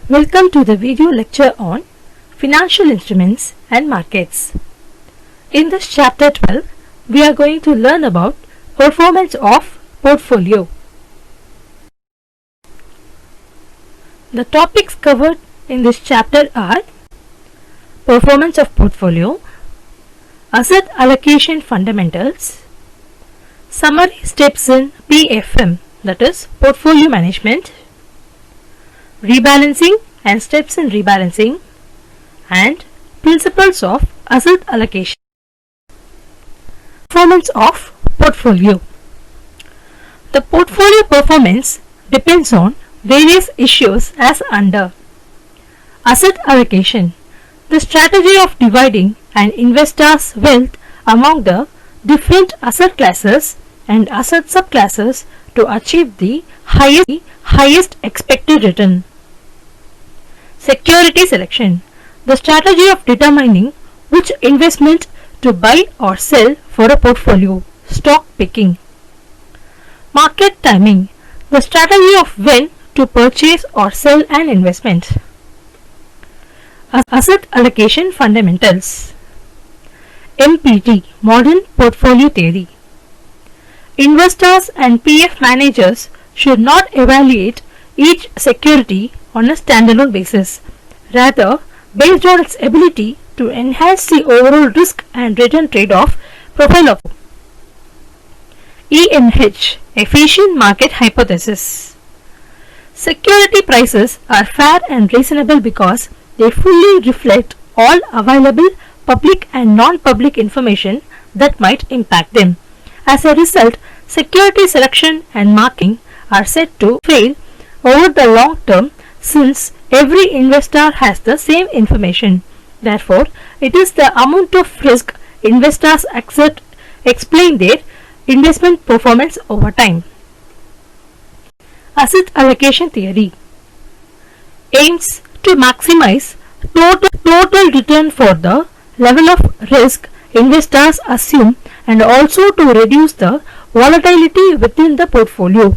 Welcome to the video lecture on Financial Instruments and Markets. In this chapter 12, we are going to learn about performance of portfolio. The topics covered in this chapter are performance of portfolio, asset allocation fundamentals, summary steps in PFM, that is portfolio management, rebalancing and steps in rebalancing, and principles of asset allocation. Performance of portfolio. The portfolio performance depends on various issues as under: asset allocation, the strategy of dividing an investor's wealth among the different asset classes and asset subclasses to achieve the highest expected return. Security selection, the strategy of determining which investment to buy or sell for a portfolio. Stock picking. Market timing, the strategy of when to purchase or sell an investment. Asset allocation fundamentals. MPT, modern portfolio theory. Investors and PF managers should not evaluate each security on a standalone basis, rather based on its ability to enhance the overall risk and return trade-off profile of EMH, efficient market hypothesis. Security prices are fair and reasonable because they fully reflect all available public and non-public information that might impact them. As a result, security selection and marking are said to fail over the long term since every investor has the same information. Therefore, it is the amount of risk investors accept explain their investment performance over time. Asset allocation theory aims to maximize total return for the level of risk investors assume and also to reduce the volatility within the portfolio.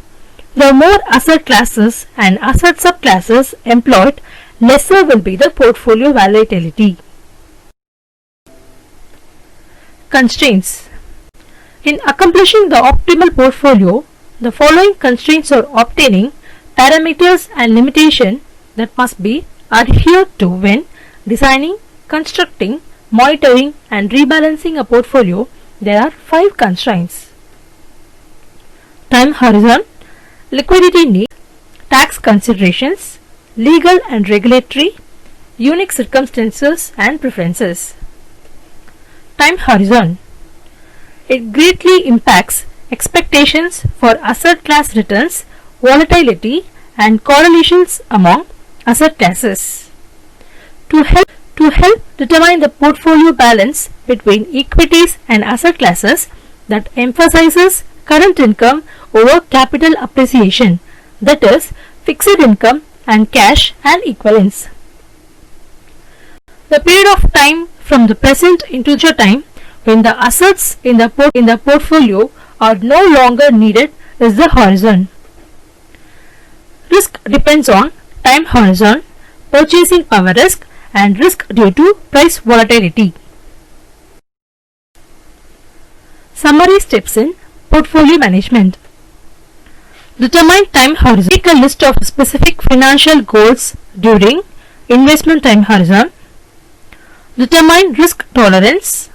The more asset classes and asset subclasses employed, lesser will be the portfolio volatility. Constraints. In accomplishing the optimal portfolio, the following constraints are obtaining parameters and limitations that must be adhered to when designing, constructing, monitoring and rebalancing a portfolio. There are 5 constraints. Time horizon, liquidity needs, tax considerations, legal and regulatory, unique circumstances and preferences. Time horizon. It greatly impacts expectations for asset class returns, volatility and correlations among asset classes. To help determine the portfolio balance between equities and asset classes that emphasizes current income over capital appreciation, that is fixed income and cash and equivalents. The period of time from the present into future time when the assets in the portfolio are no longer needed is the horizon. Risk depends on time horizon, purchasing power risk and risk due to price volatility. Summary steps in portfolio management. Determine time horizon. Make a list of specific financial goals during investment time horizon. Determine risk tolerance.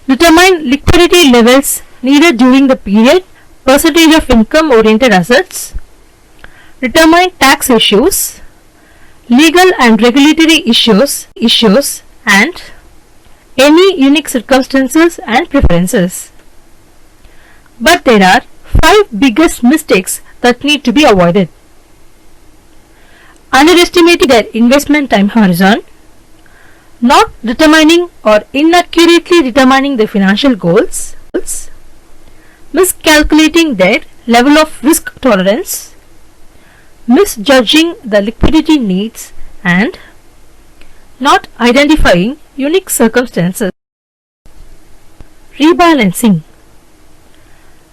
Determine liquidity levels needed during the period, percentage of income oriented assets. Determine tax issues, legal and regulatory issues and any unique circumstances and preferences. But there are 5 biggest mistakes that need to be avoided. Underestimating their investment time horizon, not determining or inaccurately determining the financial goals, miscalculating their level of risk tolerance, misjudging the liquidity needs and not identifying unique circumstances. Rebalancing.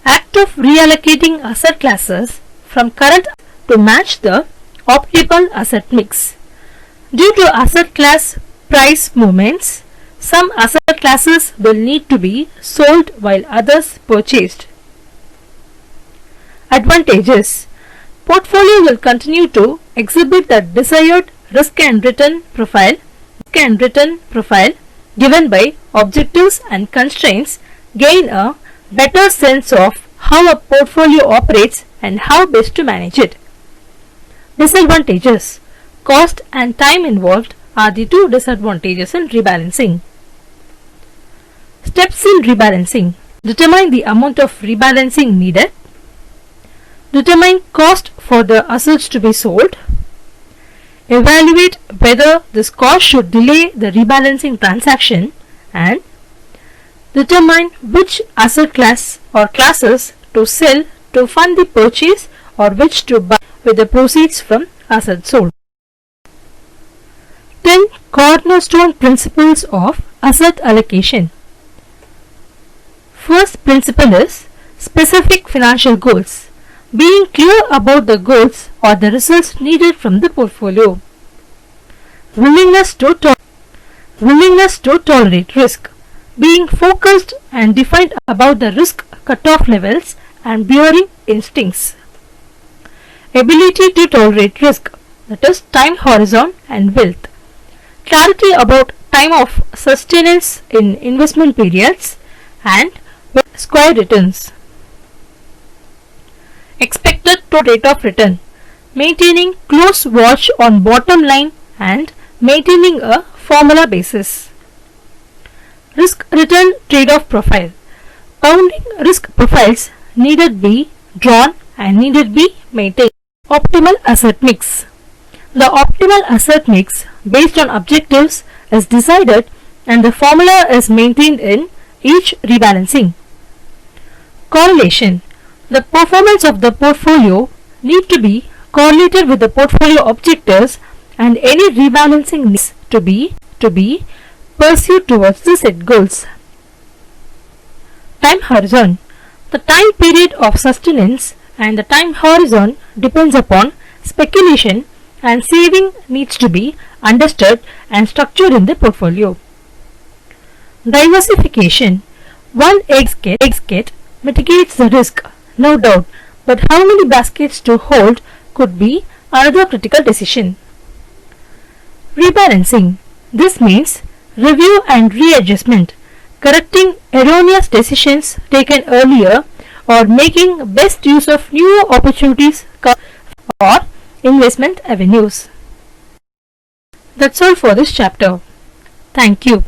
Act of reallocating asset classes from current to match the Optimal asset mix. Due to asset class price movements, some asset classes will need to be sold while others purchased. Advantages. Portfolio will continue to exhibit the desired risk and return profile given by objectives and constraints, gain a better sense of how a portfolio operates and how best to manage it. Disadvantages. Cost and time involved are the two disadvantages in rebalancing. Steps in rebalancing. Determine the amount of rebalancing needed. Determine cost for the assets to be sold. Evaluate whether this cost should delay the rebalancing transaction, and determine which asset class or classes to sell to fund the purchase or which to buy with the proceeds from assets sold. 10 cornerstone principles of asset allocation. First principle is specific financial goals. Being clear about the goals or the results needed from the portfolio. Willingness to tolerate risk. Being focused and defined about the risk cutoff levels and bearing instincts. Ability to tolerate risk, that is time horizon and wealth. Clarity about time of sustenance in investment periods and square returns. Expected total rate of return. Maintaining close watch on bottom line and maintaining a formula basis. Risk return trade-off profile. Bounding risk profiles needed be drawn and needed be maintained. Optimal asset mix. The optimal asset mix based on objectives is decided and the formula is maintained in each rebalancing. Correlation. The performance of the portfolio need to be correlated with the portfolio objectives and any rebalancing needs to be pursued towards the set goals. Time horizon. The time period of sustenance and the time horizon depends upon speculation and saving needs to be understood and structured in the portfolio. Diversification. One basket mitigates the risk, no doubt, but how many baskets to hold could be another critical decision. Rebalancing. This means review and readjustment, correcting erroneous decisions taken earlier or making best use of new opportunities or investment avenues. That's all for this chapter. Thank you.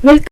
Welcome.